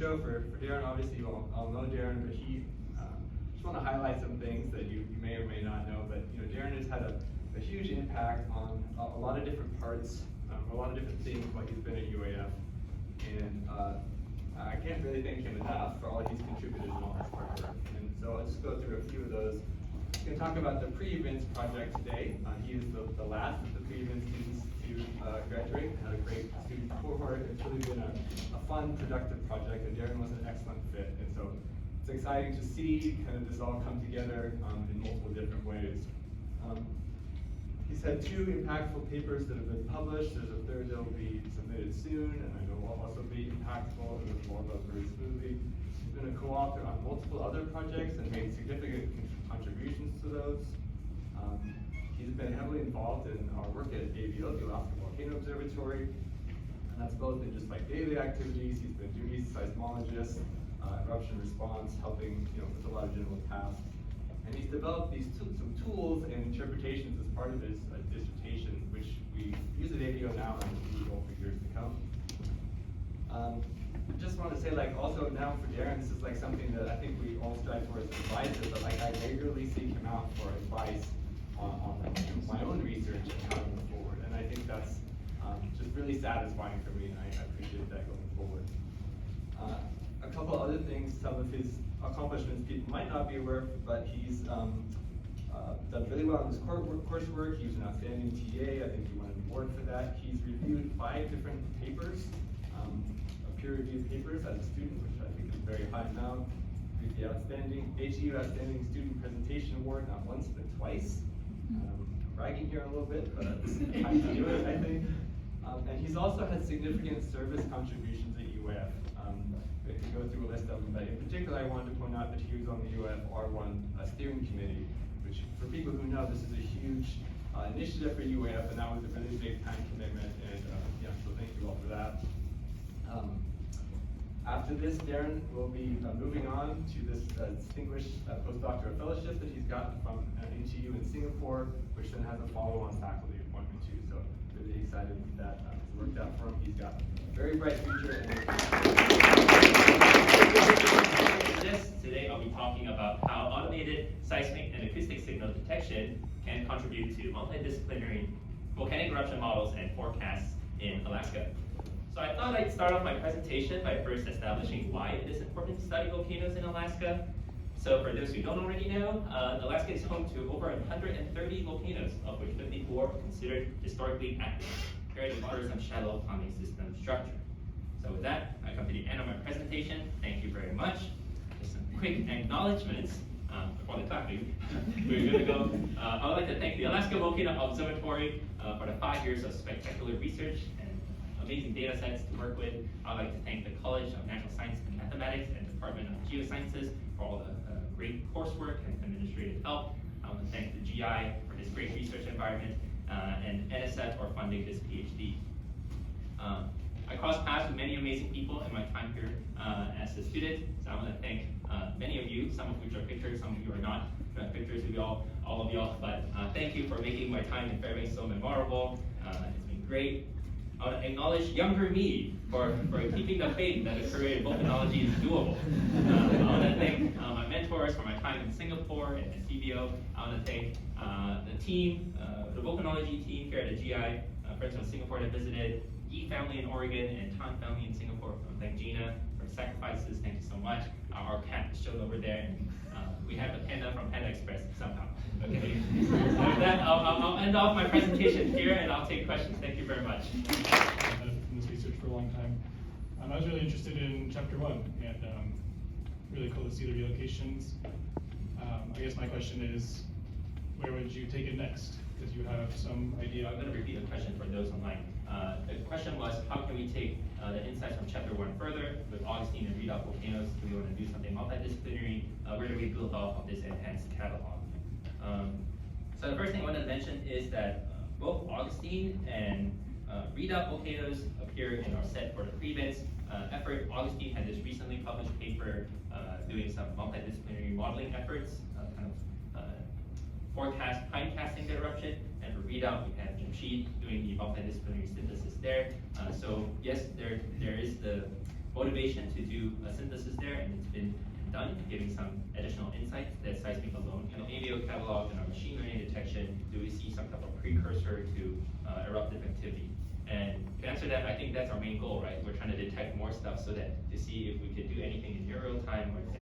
intro for Darren. Obviously, you all know Darren, but he just want to highlight some things that you may or may not know. But Darren has had a huge impact on a lot of different parts, a lot of different things while he's been at UAF, and I can't really thank him enough for all he's contributed and all his hard work. And so I'll just go through a few of those. I'm going to talk about the pre-events project today. He is the last of the pre-event students to graduate. Had a great student cohort. It's really been a fun, productive project, and Darren was an excellent fit. And so it's exciting to see kind of this all come together in multiple different ways. He's had 2 impactful papers that have been published. There's a third that will be submitted soon, and I know will also be impactful and will go very smoothly. He's been a co-author on multiple other projects and made significant contributions to those. He's been heavily involved in our work at AVO, the Alaska Volcano Observatory, and that's both in just like daily activities. He's been duty seismologist, eruption response, helping with a lot of general tasks. And he's developed these some tools and interpretations as part of his dissertation, which we use at AVO now and will go for years to come. I just want to say, also now for Darren, this is something that I think we all strive for as advisors, but I regularly seek him out for advice on my own research and how to move forward. And I think that's just really satisfying for me, and I appreciate that going forward. A couple other things, some of his accomplishments people might not be aware of, but he's done really well in his coursework. He was an outstanding TA. I think he won an award for that. He's reviewed 5 different papers, peer-reviewed papers as a student, which I think is a very high amount. He's the HEU Outstanding Student Presentation Award, not once, but twice. Bragging here a little bit, but it's time to do it, I think. And he's also had significant service contributions at UAF. We can go through a list of them, but in particular, I wanted to point out that he was on the UAF R1 steering committee, which, for people who know, this is a huge initiative for UAF, and that was a really big time commitment. And so thank you all for that. After this, Darren will be moving on to this distinguished postdoctoral fellowship that he's gotten from HEU in Singapore, which then has a follow-on faculty appointment too. So really excited that it's worked out for him. He's got a very bright future. Today I'll be talking about how automated seismic and acoustic signal detection can contribute to multidisciplinary volcanic eruption models and forecasts in Alaska. So I thought I'd start off my presentation by first establishing why it is important to study volcanoes in Alaska. So for those who don't already know, Alaska is home to over 130 volcanoes, of which 54 are considered historically active, carrying water some shallow plumbing system structure. So with that, I come to the end of my presentation. Thank you very much. Just some quick acknowledgements before the faculty. We're going to go. I would like to thank the Alaska Volcano Observatory for the 5 years of spectacular research and amazing data sets to work with. I'd like to thank the College of Natural Science and Mathematics and Department of Geosciences for all the great coursework and administrative help. I want to thank the GI for this great research environment and NSF for funding this PhD. I crossed paths with many amazing people in my time here as a student, so I want to thank many of you, some of which are pictures, some of you are not pictures of all of y'all, but thank you for making my time in Fairbanks so memorable. It's been great. I want to acknowledge younger me for keeping the faith that a career in volcanology is doable. I want to thank my mentors for my time in Singapore and at CVO. I want to thank the team, the volcanology team here at the GI, friends from Singapore that visited, Yi family in Oregon, and Tan family in Singapore. I want to thank Gina for the sacrifices. Thank you so much. Our cat is shown over there, and we have the panda from Panda Express somehow. Okay. So with that, I'll end off my presentation here, and I'll take questions. Thank you very much. I've been in this research for a long time. I was really interested in chapter 1, and really cool to see the relocations. I guess my question is, where would you take it next? Because you have some idea. I'm going to repeat the question for those online. The question was, how can we take the insights from chapter 1 further with Augustine and Redoubt volcanoes? Do we want to do something multidisciplinary? Where do we build off of this enhanced catalog? So the first thing I want to mention is that both Augustine and Redoubt volcanoes appear in our set for the pre-events effort. Augustine had this recently published paper doing some multidisciplinary modeling efforts, forecast timecasting the eruption, and for Redoubt we have Jamshid doing the multidisciplinary synthesis there. So yes, there is the motivation to do a synthesis there, and it's been done, giving some additional insights that seismic alone can AVO catalog and our machine learning detection. Do we see some type of precursor to eruptive activity? And to answer that, I think that's our main goal, right? We're trying to detect more stuff so that to see if we could do anything in near real time or